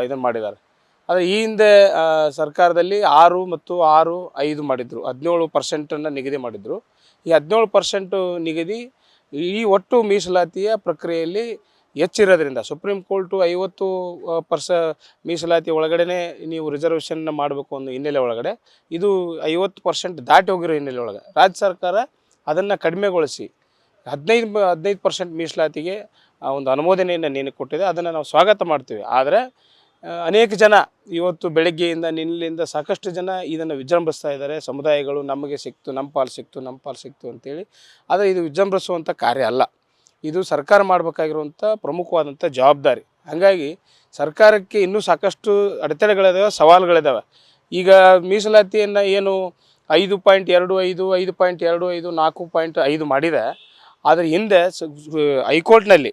ಇದನ್ನು ಮಾಡಿದ್ದಾರೆ. ಆದರೆ ಈ ಹಿಂದೆ ಸರ್ಕಾರದಲ್ಲಿ 6 ಮತ್ತು 6, 5 ಮಾಡಿದರು, 17% ನಿಗದಿ ಮಾಡಿದರು. ಈ 17% ನಿಗದಿ ಈ ಒಟ್ಟು ಮೀಸಲಾತಿಯ ಪ್ರಕ್ರಿಯೆಯಲ್ಲಿ ಹೆಚ್ಚಿರೋದ್ರಿಂದ ಸುಪ್ರೀಂ ಕೋರ್ಟು 50% ಮೀಸಲಾತಿ ಒಳಗಡೆ ನೀವು ರಿಸರ್ವೇಷನ್ನ ಮಾಡಬೇಕು ಅನ್ನೋ ಹಿನ್ನೆಲೆ ಒಳಗಡೆ ಇದು 50% ದಾಟಿ ಹೋಗಿರೋ ಹಿನ್ನೆಲೆ ಒಳಗೆ ರಾಜ್ಯ ಸರ್ಕಾರ ಅದನ್ನು ಕಡಿಮೆಗೊಳಿಸಿ 15% ಮೀಸಲಾತಿಗೆ ಒಂದು ಅನುಮೋದನೆಯನ್ನು ನೀನು ಕೊಟ್ಟಿದೆ. ಅದನ್ನು ನಾವು ಸ್ವಾಗತ ಮಾಡ್ತೀವಿ. ಆದರೆ ಅನೇಕ ಜನ ಇವತ್ತು ಬೆಳಗ್ಗೆಯಿಂದ ನಿನ್ನೆಯಿಂದ ಸಾಕಷ್ಟು ಜನ ಇದನ್ನು ವಿಜೃಂಭಿಸ್ತಾ ಇದ್ದಾರೆ. ಸಮುದಾಯಗಳು ನಮಗೆ ಸಿಕ್ತು, ನಮ್ಮ ಪಾಲು ಸಿಕ್ತು ಅಂತೇಳಿ. ಆದರೆ ಇದು ವಿಜೃಂಭಿಸುವಂಥ ಕಾರ್ಯ ಅಲ್ಲ. ಇದು ಸರ್ಕಾರ ಮಾಡಬೇಕಾಗಿರುವಂಥ ಪ್ರಮುಖವಾದಂಥ ಜವಾಬ್ದಾರಿ. ಹಾಗಾಗಿ ಸರ್ಕಾರಕ್ಕೆ ಇನ್ನೂ ಸಾಕಷ್ಟು ಅಡೆತಡೆಗಳಿದಾವೆ, ಸವಾಲುಗಳಿದ್ದಾವೆ. ಈಗ ಮೀಸಲಾತಿಯನ್ನು ಏನು 5.25 5.25 4.5 ಮಾಡಿದೆ. ಆದರೆ ಹಿಂದೆ ಹೈಕೋರ್ಟ್ನಲ್ಲಿ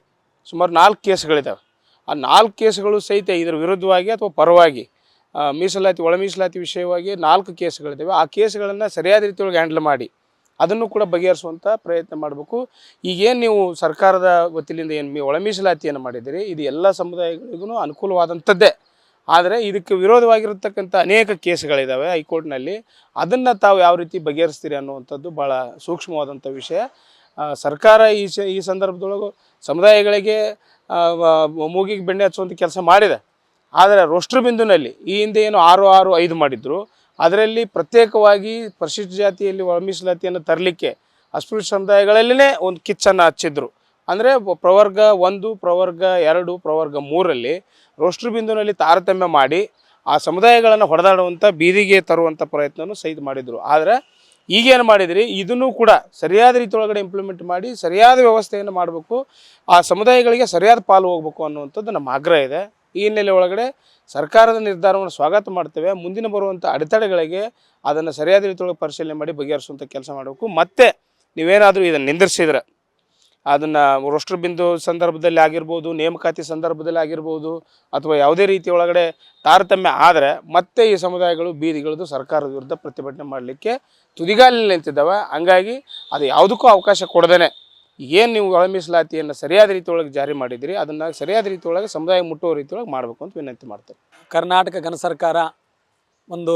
ಸುಮಾರು 4 ಕೇಸ್ಗಳಿದ್ದಾವೆ. ಆ 4 ಕೇಸ್ಗಳು ಸಹಿತ ಇದರ ವಿರುದ್ಧವಾಗಿ ಅಥವಾ ಪರವಾಗಿ ಮೀಸಲಾತಿ ಒಳ ಮೀಸಲಾತಿ ವಿಷಯವಾಗಿ 4 ಕೇಸ್ಗಳಿದ್ದಾವೆ. ಆ ಕೇಸ್ಗಳನ್ನು ಸರಿಯಾದ ರೀತಿಯೊಳಗೆ ಹ್ಯಾಂಡಲ್ ಮಾಡಿ ಅದನ್ನು ಕೂಡ ಬಗೆಹರಿಸುವಂಥ ಪ್ರಯತ್ನ ಮಾಡಬೇಕು. ಈಗೇನು ನೀವು ಸರ್ಕಾರದ ವತಿಯಿಂದ ಏನು ಒಳ ಮೀಸಲಾತಿಯನ್ನು ಮಾಡಿದ್ದೀರಿ, ಇದು ಎಲ್ಲ ಸಮುದಾಯಗಳಿಗೂ ಅನುಕೂಲವಾದಂಥದ್ದೇ. ಆದರೆ ಇದಕ್ಕೆ ವಿರೋಧವಾಗಿರತಕ್ಕಂಥ ಅನೇಕ ಕೇಸ್ಗಳಿದ್ದಾವೆ ಹೈಕೋರ್ಟ್ನಲ್ಲಿ. ಅದನ್ನು ತಾವು ಯಾವ ರೀತಿ ಬಗೆಹರಿಸ್ತೀರಿ ಅನ್ನುವಂಥದ್ದು ಭಾಳ ಸೂಕ್ಷ್ಮವಾದಂಥ ವಿಷಯ. ಸರ್ಕಾರ ಈ ಸಂದರ್ಭದೊಳಗೆ ಸಮುದಾಯಗಳಿಗೆ ಮೂಗಿಗೆ ಬೆಣ್ಣೆ ಹಚ್ಚುವಂಥ ಕೆಲಸ ಮಾಡಿದೆ. ಆದರೆ ರೋಸ್ಟರ್ ಬಿಂದುನಲ್ಲಿ ಈ ಹಿಂದೆ ಏನು 6-6-5 ಮಾಡಿದ್ರು, ಅದರಲ್ಲಿ ಪ್ರತ್ಯೇಕವಾಗಿ ಪರಿಶಿಷ್ಟ ಜಾತಿಯಲ್ಲಿ ಒಳ ಮೀಸಲಾತಿಯನ್ನು ತರಲಿಕ್ಕೆ ಅಸ್ಪೃಶ್ಯ ಸಮುದಾಯಗಳಲ್ಲೇ ಒಂದು ಕಿಚ್ಚನ್ನು ಹಚ್ಚಿದ್ರು. ಅಂದರೆ ಪ್ರವರ್ಗ 1, ಪ್ರವರ್ಗ 2, ಪ್ರವರ್ಗ 3ರಲ್ಲಿ ರೋಸ್ಟರ್ ಬಿಂದುನಲ್ಲಿ ತಾರತಮ್ಯ ಮಾಡಿ ಆ ಸಮುದಾಯಗಳನ್ನು ಹೊಡೆದಾಡುವಂಥ ಬೀದಿಗೆ ತರುವಂಥ ಪ್ರಯತ್ನವೂ ಸಹಿತ ಮಾಡಿದರು. ಆದರೆ ಈಗೇನು ಮಾಡಿದಿರಿ, ಇದನ್ನು ಕೂಡ ಸರಿಯಾದ ರೀತಿ ಒಳಗಡೆ ಇಂಪ್ಲಿಮೆಂಟ್ ಮಾಡಿ ಸರಿಯಾದ ವ್ಯವಸ್ಥೆಯನ್ನು ಮಾಡಬೇಕು, ಆ ಸಮುದಾಯಗಳಿಗೆ ಸರಿಯಾದ ಪಾಲು ಹೋಗಬೇಕು ಅನ್ನುವಂಥದ್ದು ನಮ್ಮ ಆಗ್ರಹ ಇದೆ. ಈ ಹಿನ್ನೆಲೆ ಒಳಗಡೆ ಸರ್ಕಾರದ ನಿರ್ಧಾರವನ್ನು ಸ್ವಾಗತ ಮಾಡ್ತೇವೆ. ಮುಂದಿನ ಬರುವಂಥ ಅಡೆತಡೆಗಳಿಗೆ ಅದನ್ನು ಸರಿಯಾದ ರೀತಿಯೊಳಗೆ ಪರಿಶೀಲನೆ ಮಾಡಿ ಬಗೆಹರಿಸುವಂಥ ಕೆಲಸ ಮಾಡಬೇಕು. ಮತ್ತು ನೀವೇನಾದರೂ ಇದನ್ನು ನಿಂದಿರಿಸಿದ್ರೆ ಅದನ್ನು ರೋಸ್ಟರ್ ಬಿಂದು ಸಂದರ್ಭದಲ್ಲಿ ಆಗಿರ್ಬೋದು, ನೇಮಕಾತಿ ಸಂದರ್ಭದಲ್ಲಿ ಆಗಿರ್ಬೋದು, ಅಥವಾ ಯಾವುದೇ ರೀತಿ ಒಳಗಡೆ ತಾರತಮ್ಯ ಆದರೆ ಮತ್ತೆ ಈ ಸಮುದಾಯಗಳು ಬೀದಿಗಿಳಿದು ಸರ್ಕಾರದ ವಿರುದ್ಧ ಪ್ರತಿಭಟನೆ ಮಾಡಲಿಕ್ಕೆ ತುದಿಗಾಲಿನಲ್ಲಿ ನಿಂತಿದ್ದಾವೆ. ಹಂಗಾಗಿ ಅದು ಯಾವುದಕ್ಕೂ ಅವಕಾಶ ಕೊಡದೇ ಏನು ನೀವು ಒಳ ಮೀಸಲಾತಿಯನ್ನು ಸರಿಯಾದ ರೀತಿಯೊಳಗೆ ಜಾರಿ ಮಾಡಿದಿರಿ ಅದನ್ನು ಸರಿಯಾದ ರೀತಿಯೊಳಗೆ ಸಮುದಾಯ ಮುಟ್ಟುವ ರೀತಿಯೊಳಗೆ ಮಾಡಬೇಕು ಅಂತ ವಿನಂತಿ ಮಾಡ್ತೇವೆ. ಕರ್ನಾಟಕ ಘನ ಸರ್ಕಾರ ಒಂದು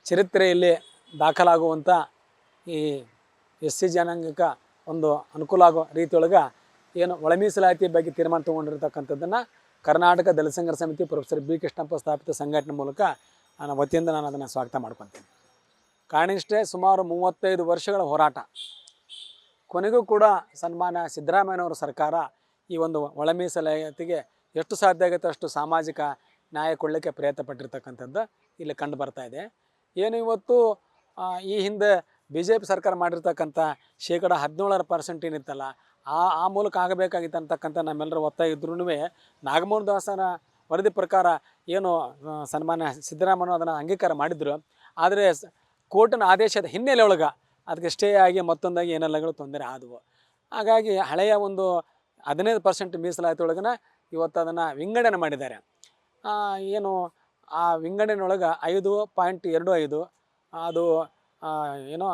ಚರಿತ್ರೆಯಲ್ಲಿ ದಾಖಲಾಗುವಂಥ ಈ SC ಜನಾಂಗಕ್ಕೆ ಒಂದು ಅನುಕೂಲ ಆಗೋ ರೀತಿಯೊಳಗೆ ಏನು ಒಳ ಮೀಸಲಾತಿ ಬಗ್ಗೆ ತೀರ್ಮಾನ ತೊಗೊಂಡಿರ್ತಕ್ಕಂಥದ್ದನ್ನು ಕರ್ನಾಟಕ ದಲಿತ ಸಂಘರ್ಷ ಸಮಿತಿ ಪ್ರೊಫೆಸರ್ ಬಿ ಕೃಷ್ಣಪ್ಪ ಸ್ಥಾಪಿತ ಸಂಘಟನೆ ಮೂಲಕ ನನ್ನ ವತಿಯಿಂದ ನಾನು ಅದನ್ನು ಸ್ವಾಗತ ಮಾಡ್ಕೊತೀನಿ. ಕಾರಣ ಇಷ್ಟೇ, ಸುಮಾರು 35 ವರ್ಷಗಳ ಹೋರಾಟ ಕೊನೆಗೂ ಕೂಡ ಸನ್ಮಾನ್ಯ ಸಿದ್ದರಾಮಯ್ಯನವರ ಸರ್ಕಾರ ಈ ಒಂದು ಒಳ ಮೀಸಲಾತಿಗೆ ಎಷ್ಟು ಸಾಧ್ಯ ಆಗುತ್ತೆ ಅಷ್ಟು ಸಾಮಾಜಿಕ ನ್ಯಾಯ ಕೊಡಲಿಕ್ಕೆ ಪ್ರಯತ್ನ ಪಟ್ಟಿರ್ತಕ್ಕಂಥದ್ದು ಇಲ್ಲಿ ಕಂಡು ಬರ್ತಾ ಇದೆ. ಏನು ಇವತ್ತು ಈ ಹಿಂದೆ BJP ಸರ್ಕಾರ ಮಾಡಿರ್ತಕ್ಕಂಥ 17% ಏನಿತ್ತಲ್ಲ ಆ ಮೂಲಕ ಆಗಬೇಕಾಗಿತ್ತು ಅಂತಕ್ಕಂಥ ನಮ್ಮೆಲ್ಲರ ಒತ್ತಾಯ ಇದ್ರೂ ನಾಗಮೋಹನ್ ದಾಸನ ವರದಿ ಪ್ರಕಾರ ಏನು ಸನ್ಮಾನ್ಯ ಸಿದ್ದರಾಮಯ್ಯ ಅದನ್ನು ಅಂಗೀಕಾರ ಮಾಡಿದ್ರು. ಆದರೆ ಕೋರ್ಟಿನ ಆದೇಶದ ಹಿನ್ನೆಲೆ ಒಳಗೆ ಅದಕ್ಕೆ ಸ್ಟೇ ಆಗಿ ಮತ್ತೊಂದಾಗಿ ಏನೆಲ್ಲಗಳು ತೊಂದರೆ ಆದವು. ಹಾಗಾಗಿ ಹಳೆಯ ಒಂದು 15% ಮೀಸಲಾತಿ ಒಳಗನ ಇವತ್ತು ಅದನ್ನು ವಿಂಗಡಣೆ ಮಾಡಿದ್ದಾರೆ. ಏನು ಆ ವಿಂಗಡಣೆಯೊಳಗೆ 5.25 ಅದು ಏನೋ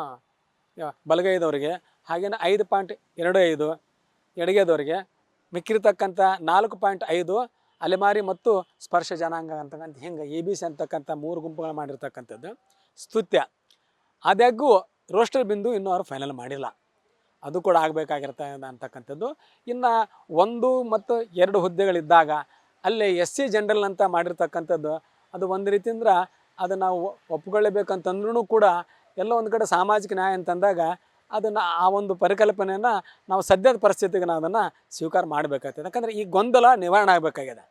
ಬಲಗೈದವರಿಗೆ, ಹಾಗೇನೆ 5.25 ಎಡಗೈದವರಿಗೆ, ಮಿಕ್ಕಿರ್ತಕ್ಕಂಥ 4.5 ಅಲೆಮಾರಿ ಮತ್ತು ಸ್ಪರ್ಶ ಜನಾಂಗ ಅಂತಕ್ಕಂಥ ಹಿಂಗೆ ABC ಅಂತಕ್ಕಂಥ 3 ಗುಂಪುಗಳು ಮಾಡಿರ್ತಕ್ಕಂಥದ್ದು ಸ್ತುತ್ಯ. ಆದಾಗ್ಯೂ ರೋಸ್ಟರ್ ಬಿಂದು ಇನ್ನೂ ಅವರು ಫೈನಲ್ ಮಾಡಿಲ್ಲ, ಅದು ಕೂಡ ಆಗಬೇಕಾಗಿರ್ತದೆ ಅಂತಕ್ಕಂಥದ್ದು. ಇನ್ನು 1 ಮತ್ತು 2 ಹುದ್ದೆಗಳಿದ್ದಾಗ ಅಲ್ಲಿ SC ಜನರಲ್ ಅಂತ ಮಾಡಿರ್ತಕ್ಕಂಥದ್ದು ಅದು ಒಂದು ರೀತಿಯಿಂದ ಅದು ನಾವು ಒಪ್ಕೊಳ್ಳೇಬೇಕಂತಂದ್ರೂ ಕೂಡ ಎಲ್ಲ ಒಂದು ಕಡೆ ಸಾಮಾಜಿಕ ನ್ಯಾಯ ಅಂತಂದಾಗ ಅದನ್ನು ಆ ಒಂದು ಪರಿಕಲ್ಪನೆಯನ್ನು ನಾವು ಸದ್ಯದ ಪರಿಸ್ಥಿತಿಗೆ ನಾವು ಅದನ್ನು ಸ್ವೀಕಾರ ಮಾಡಬೇಕಾಗ್ತದೆ. ಯಾಕಂದರೆ ಈ ಗೊಂದಲ ನಿವಾರಣೆ ಆಗಬೇಕಾಗಿದೆ.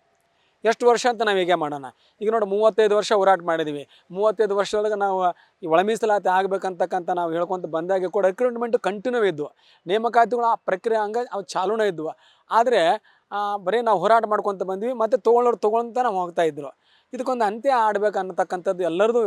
ಎಷ್ಟು ವರ್ಷ ಅಂತ ನಾವು ಹೀಗೆ ಮಾಡೋಣ? ಈಗ ನೋಡಿ 35 ವರ್ಷ ಹೋರಾಟ ಮಾಡಿದ್ದೀವಿ. 35 ವರ್ಷದೊಳಗೆ ನಾವು ಈ ಒಳ ಮೀಸಲಾತಿ ಆಗಬೇಕಂತಕ್ಕಂಥ ನಾವು ಹೇಳ್ಕೊತ ಬಂದಾಗೆ ಕೂಡ ರಿಕ್ರೂಟ್ಮೆಂಟ್ ಕಂಟಿನ್ಯೂ ಇದ್ವು, ನೇಮಕಾತಿಗಳು ಆ ಪ್ರಕ್ರಿಯೆ ಹಂಗೆ ಅವು ಚಾಲೂನೇ ಇದ್ವು. ಆದರೆ ಬರೀ ನಾವು ಹೋರಾಟ ಮಾಡ್ಕೊತ ಬಂದ್ವಿ, ಮತ್ತು ತೊಗೊಳ್ತಾ ನಾವು ಹೋಗ್ತಾಯಿದ್ರು. ಇದಕ್ಕೊಂದು ಅಂತ್ಯ ಆಡಬೇಕು ಅನ್ನತಕ್ಕಂಥದ್ದು ಎಲ್ಲರದು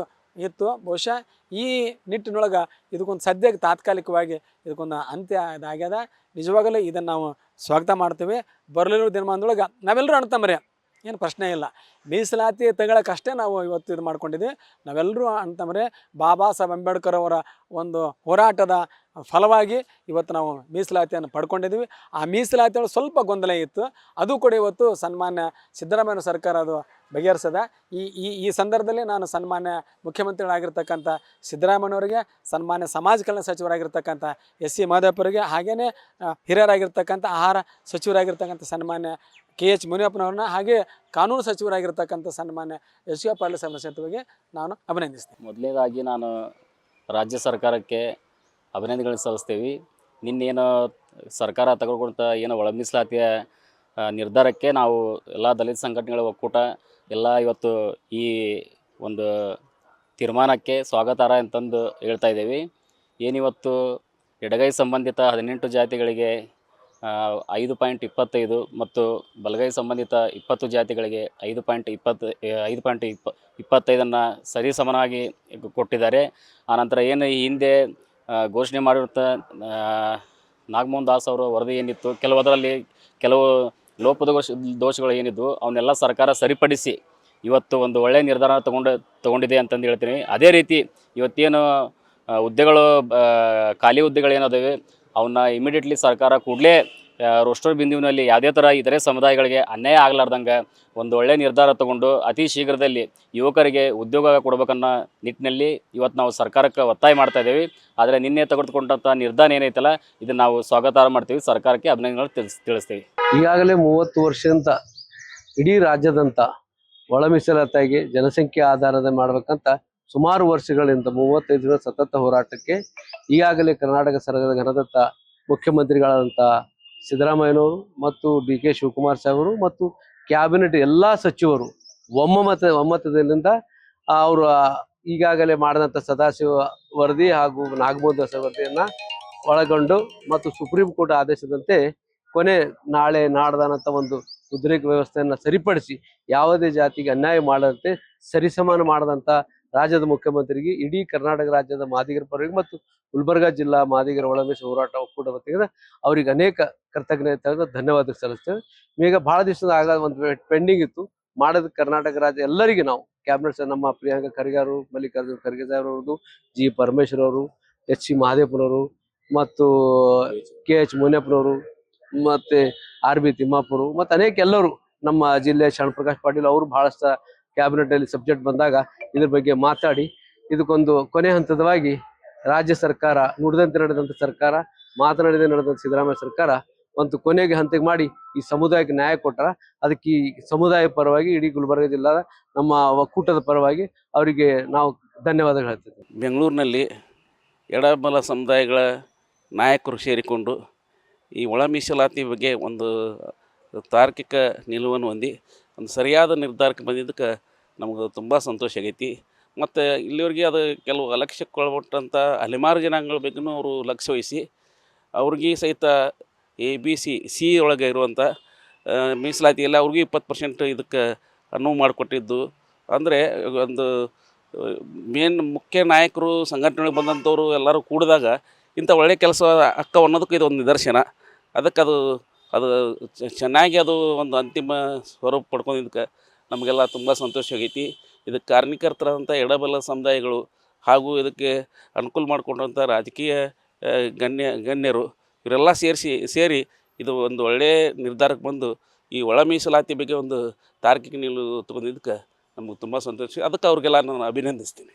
ಇತ್ತು. ಬಹುಶಃ ಈ ನಿಟ್ಟಿನೊಳಗೆ ಇದಕ್ಕೊಂದು ಸದ್ಯಕ್ಕೆ ತಾತ್ಕಾಲಿಕವಾಗಿ ಇದಕ್ಕೊಂದು ಅಂತ್ಯ ಇದಾಗ್ಯದ. ನಿಜವಾಗಲೂ ಇದನ್ನು ನಾವು ಸ್ವಾಗತ ಮಾಡ್ತೀವಿ. ಬರಲಿರೋ ದಿನಮಾನದೊಳಗೆ ನಾವೆಲ್ಲರೂ ಅಣ್ತಂಬರೇ, ಏನು ಪ್ರಶ್ನೆ ಇಲ್ಲ. ಮೀಸಲಾತಿ ತಗೊಳ್ಳೋಕ್ಕಷ್ಟೇ ನಾವು ಇವತ್ತು ಇದು ಮಾಡ್ಕೊಂಡಿದ್ದೀವಿ. ನಾವೆಲ್ಲರೂ ಅಂತಂದರೆ ಬಾಬಾ ಸಾಹೇಬ್ ಅಂಬೇಡ್ಕರ್ ಅವರ ಒಂದು ಹೋರಾಟದ ಫಲವಾಗಿ ಇವತ್ತು ನಾವು ಮೀಸಲಾತಿಯನ್ನು ಪಡ್ಕೊಂಡಿದ್ದೀವಿ. ಆ ಮೀಸಲಾತಿಯೊಳಗೆ ಸ್ವಲ್ಪ ಗೊಂದಲ ಇತ್ತು, ಅದು ಕೂಡ ಇವತ್ತು ಸನ್ಮಾನ್ಯ ಸಿದ್ದರಾಮಯ್ಯ ಸರ್ಕಾರ ಅದು ಬಗೆಹರಿಸದ. ಈ ಸಂದರ್ಭದಲ್ಲಿ ನಾನು ಸನ್ಮಾನ್ಯ ಮುಖ್ಯಮಂತ್ರಿಗಳಾಗಿರ್ತಕ್ಕಂಥ ಸಿದ್ದರಾಮಯ್ಯನವರಿಗೆ, ಸನ್ಮಾನ್ಯ ಸಮಾಜ ಕಲ್ಯಾಣ ಸಚಿವರಾಗಿರ್ತಕ್ಕಂಥ SC ಮಹದೇವಪ್ಪರಿಗೆ, ಹಾಗೆಯೇ ಹಿರಿಯರಾಗಿರ್ತಕ್ಕಂಥ ಆಹಾರ ಸಚಿವರಾಗಿರ್ತಕ್ಕಂಥ ಸನ್ಮಾನ್ಯ KH ಮುನಿಯಪ್ಪನವ್ರನ್ನ, ಹಾಗೆ ಕಾನೂನು ಸಚಿವರಾಗಿರ್ತಕ್ಕಂಥ ಸನ್ಮಾನ್ಯ SG ಪಾಟೀಲ್ ಸಚಿವರಿಗೆ ನಾನು ಅಭಿನಂದಿಸ್ತೇನೆ. ಮೊದಲನೇದಾಗಿ ನಾನು ರಾಜ್ಯ ಸರ್ಕಾರಕ್ಕೆ ಅಭಿನಂದನೆಗಳನ್ನು ಸಲ್ಲಿಸ್ತೀವಿ. ನಿನ್ನೇನು ಸರ್ಕಾರ ತಗೊಳ್ಕೊಂತ ಏನು ಒಳ ಮೀಸಲಾತಿಯ ನಿರ್ಧಾರಕ್ಕೆ ನಾವು ಎಲ್ಲ ದಲಿತ ಸಂಘಟನೆಗಳ ಒಕ್ಕೂಟ ಎಲ್ಲ ಇವತ್ತು ಈ ಒಂದು ತೀರ್ಮಾನಕ್ಕೆ ಸ್ವಾಗತಾರ್ಹ ಅಂತಂದು ಹೇಳ್ತಾ ಇದ್ದೀವಿ. ಏನಿವತ್ತು ಎಡಗೈ ಸಂಬಂಧಿತ 18 ಜಾತಿಗಳಿಗೆ 5.25 ಮತ್ತು ಬಲಗೈ ಸಂಬಂಧಿತ 20 ಜಾತಿಗಳಿಗೆ 5.25 ಸರಿಸಮನಾಗಿ ಕೊಟ್ಟಿದ್ದಾರೆ. ಆನಂತರ ಏನು ಈ ಹಿಂದೆ ಘೋಷಣೆ ಮಾಡಿರುತ್ತ ನಾಗಮೋಹನ್ ದಾಸ್ ಅವರ ವರದಿ ಏನಿತ್ತು, ಕೆಲವು ದೋಷಗಳು ಏನಿದ್ದು ಅವನ್ನೆಲ್ಲ ಸರ್ಕಾರ ಸರಿಪಡಿಸಿ ಇವತ್ತು ಒಂದು ಒಳ್ಳೆಯ ನಿರ್ಧಾರ ತಗೊಂಡಿದೆ ಅಂತಂದು ಹೇಳ್ತೀನಿ. ಅದೇ ರೀತಿ ಇವತ್ತೇನು ಹುದ್ದೆಗಳು ಖಾಲಿ ಹುದ್ದೆಗಳೇನದಾವೆ ಅವನ್ನ ಇಮಿಡಿಯೇಟ್ಲಿ ಸರ್ಕಾರ ಕೂಡಲೇ ರೋಸ್ಟರ್ ಬಿಂದುವಿನಲ್ಲಿ ಯಾವುದೇ ಥರ ಇತರೆ ಸಮುದಾಯಗಳಿಗೆ ಅನ್ಯಾಯ ಆಗಲಾರ್ದಂಗೆ ಒಂದು ಒಳ್ಳೆಯ ನಿರ್ಧಾರ ತಗೊಂಡು ಅತಿ ಶೀಘ್ರದಲ್ಲಿ ಯುವಕರಿಗೆ ಉದ್ಯೋಗ ಕೊಡಬೇಕನ್ನೋ ನಿಟ್ಟಿನಲ್ಲಿ ಇವತ್ತು ನಾವು ಸರ್ಕಾರಕ್ಕೆ ಒತ್ತಾಯ ಮಾಡ್ತಾ ಇದ್ದೀವಿ. ಆದರೆ ನಿನ್ನೆ ತೆಗೆದುಕೊಂಡಂಥ ನಿರ್ಧಾರ ಏನೈತಲ್ಲ ಇದನ್ನು ನಾವು ಸ್ವಾಗತ ಮಾಡ್ತೀವಿ, ಸರ್ಕಾರಕ್ಕೆ ಅಭಿನಂದನೆಗಳು ತಿಳಿಸ್ತೀವಿ. ಈಗಾಗಲೇ 30 ವರ್ಷದಿಂದ ಇಡೀ ರಾಜ್ಯದಂತ ಒಳ ಮೀಸಲಾತಿಗೆ ಜನಸಂಖ್ಯೆ ಆಧಾರದ ಮಾಡಬೇಕಂತ ಸುಮಾರು ವರ್ಷಗಳಿಂದ 35 ದಿನ ಸತತ ಹೋರಾಟಕ್ಕೆ ಈಗಾಗಲೇ ಕರ್ನಾಟಕ ಸರ್ಕಾರದ ಘನದತ್ತ ಮುಖ್ಯಮಂತ್ರಿಗಳಾದಂಥ ಸಿದ್ದರಾಮಯ್ಯನವರು ಮತ್ತು DK ಶಿವಕುಮಾರ್ ಸಾಹೇಬರು ಮತ್ತು ಕ್ಯಾಬಿನೆಟ್ ಎಲ್ಲ ಸಚಿವರು ಒಮ್ಮತದಿಂದ ಅವರು ಈಗಾಗಲೇ ಮಾಡಿದಂಥ ಸದಾಶಿವ ವರದಿ ಹಾಗೂ ನಾಗಮೋಹನ್ ದಾಸ್ ವರದಿಯನ್ನು ಒಳಗೊಂಡು ಮತ್ತು ಸುಪ್ರೀಂ ಕೋರ್ಟ್ ಆದೇಶದಂತೆ ನಾಳೆ ನಾಡ್ದಾನಂತ ಒಂದು ಉದ್ರೇಕ ವ್ಯವಸ್ಥೆಯನ್ನು ಸರಿಪಡಿಸಿ ಯಾವುದೇ ಜಾತಿಗೆ ಅನ್ಯಾಯ ಮಾಡದಂತೆ ಸರಿಸಮಾನ ಮಾಡದಂಥ ರಾಜ್ಯದ ಮುಖ್ಯಮಂತ್ರಿಗೆ ಇಡೀ ಕರ್ನಾಟಕ ರಾಜ್ಯದ ಮಾದಿಗರ ಪರವಾಗಿ ಮತ್ತು ಗುಲ್ಬರ್ಗಾ ಜಿಲ್ಲಾ ಮಾದಿಗರ ಒಳಮೀಸ ಹೋರಾಟ ಒಕ್ಕೂಟ ವತಿಯಿಂದ ಅವರಿಗೆ ಅನೇಕ ಕೃತಜ್ಞತೆ ಧನ್ಯವಾದ ಸಲ್ಲಿಸ್ತೇವೆ. ಈಗ ಭಾಳ ದಿವಸದ ಆಗ ಒಂದು ಪೆಂಡಿಂಗ್ ಇತ್ತು ಮಾಡೋದು ಕರ್ನಾಟಕ ರಾಜ್ಯ ಎಲ್ಲರಿಗೆ ನಾವು ಕ್ಯಾಬಿನೆಟ್ ನಮ್ಮ ಪ್ರಿಯಾಂಕ ಖರ್ಗೆ ಅವರು, ಮಲ್ಲಿಕಾರ್ಜುನ್ ಖರ್ಗೆ ಸಾಹೇಬ್ ಅವ್ರದ್ದು, G ಪರಮೇಶ್ವರ್ ಅವರು, H ಮಹದೇವಪ್ಪನವರು ಮತ್ತು KH ಮುನಿಯಪ್ಪನವರು ಮತ್ತೆ RB ತಿಮ್ಮಾಪುರು ಮತ್ತು ಅನೇಕ ಎಲ್ಲರೂ ನಮ್ಮ ಜಿಲ್ಲೆಯ ಶರಣಪ್ರಕಾಶ್ ಪಾಟೀಲ್ ಅವರು ಬಹಳಷ್ಟು ಕ್ಯಾಬಿನೆಟ್ ಅಲ್ಲಿ ಸಬ್ಜೆಕ್ಟ್ ಬಂದಾಗ ಇದ್ರ ಬಗ್ಗೆ ಮಾತಾಡಿ ಇದಕ್ಕೊಂದು ಕೊನೆ ಹಂತದವಾಗಿ ರಾಜ್ಯ ಸರ್ಕಾರ ನುಡಿದಂತೆ ನಡೆದಂಥ ಸರ್ಕಾರ ಮಾತನಾಡಿದೆ ನಡೆದಂಥ ಸಿದ್ದರಾಮಯ್ಯ ಸರ್ಕಾರ ಒಂದು ಕೊನೆಗೆ ಹಂತಕ್ಕೆ ಮಾಡಿ ಈ ಸಮುದಾಯಕ್ಕೆ ನ್ಯಾಯ ಕೊಟ್ಟರ. ಅದಕ್ಕೆ ಈ ಸಮುದಾಯ ಪರವಾಗಿ ಇಡೀ ಗುಲ್ಬರ್ಗ ಜಿಲ್ಲಾದ ನಮ್ಮ ಒಕ್ಕೂಟದ ಪರವಾಗಿ ಅವರಿಗೆ ನಾವು ಧನ್ಯವಾದಗಳು ಹೇಳ್ತೀವಿ. ಬೆಂಗಳೂರಿನಲ್ಲಿ ಎಡಬಲ ಸಮುದಾಯಗಳ ನಾಯಕರು ಸೇರಿಕೊಂಡು ಈ ಒಳ ಮೀಸಲಾತಿ ಬಗ್ಗೆ ಒಂದು ತಾರ್ಕಿಕ ನಿಲುವನ್ನು ಹೊಂದಿ ಒಂದು ಸರಿಯಾದ ನಿರ್ಧಾರಕ್ಕೆ ಬಂದಿದ್ದಕ್ಕೆ ನಮಗೆ ತುಂಬ ಸಂತೋಷ ಆಗೈತಿ. ಮತ್ತು ಇಲ್ಲಿವರೆಗೆ ಅದು ಕೆಲವು ಅಲಕ್ಷ್ಯಕ್ಕೊಳಪಟ್ಟಂಥ ಅಲೆಮಾರು ಜನಾಂಗಗಳ ಬಗ್ಗೆನೂ ಅವರು ಲಕ್ಷ್ಯ ವಹಿಸಿ ಅವ್ರಿಗೆ ಸಹಿತ ABC C ಒಳಗೆ ಇರುವಂಥ ಮೀಸಲಾತಿಯಲ್ಲಿ ಅವ್ರಿಗೂ 20% ಇದಕ್ಕೆ ಅನುವು ಮಾಡಿಕೊಟ್ಟಿದ್ದು. ಅಂದರೆ ಒಂದು ಮುಖ್ಯ ನಾಯಕರು ಸಂಘಟನೆಗಳಿಗೆ ಬಂದಂಥವ್ರು ಎಲ್ಲರೂ ಕೂಡಿದಾಗ ಇಂಥ ಒಳ್ಳೆಯ ಕೆಲಸ ಅಕ್ಕ ಅನ್ನೋದಕ್ಕೆ ಇದೊಂದು ನಿದರ್ಶನ. ಅದಕ್ಕೆ ಅದು ಚೆನ್ನಾಗಿ ಅದು ಒಂದು ಅಂತಿಮ ಸ್ವರೂಪ ಪಡ್ಕೊಂಡಿದ್ದಕ್ಕೆ ನಮಗೆಲ್ಲ ತುಂಬ ಸಂತೋಷ ಆಗೈತಿ. ಇದಕ್ಕೆ ಕಾರಣೀಕರ್ತರಾದಂಥ ಎಡಬಲ ಸಮುದಾಯಗಳು ಹಾಗೂ ಇದಕ್ಕೆ ಅನುಕೂಲ ಮಾಡಿಕೊಂಡಂಥ ರಾಜಕೀಯ ಗಣ್ಯರು ಇವರೆಲ್ಲ ಸೇರಿ ಇದು ಒಂದು ಒಳ್ಳೆಯ ನಿರ್ಧಾರಕ್ಕೆ ಬಂದು ಈ ಒಳ ಮೀಸಲಾತಿ ಬಗ್ಗೆ ಒಂದು ತಾರ್ಕಿಕ ನಿಲುವು ತೊಗೊಂಡಿದ್ದಕ್ಕೆ ನಮಗೆ ತುಂಬ ಸಂತೋಷ. ಅದಕ್ಕೆ ಅವ್ರಿಗೆಲ್ಲ ನಾನು ಅಭಿನಂದಿಸ್ತೀನಿ.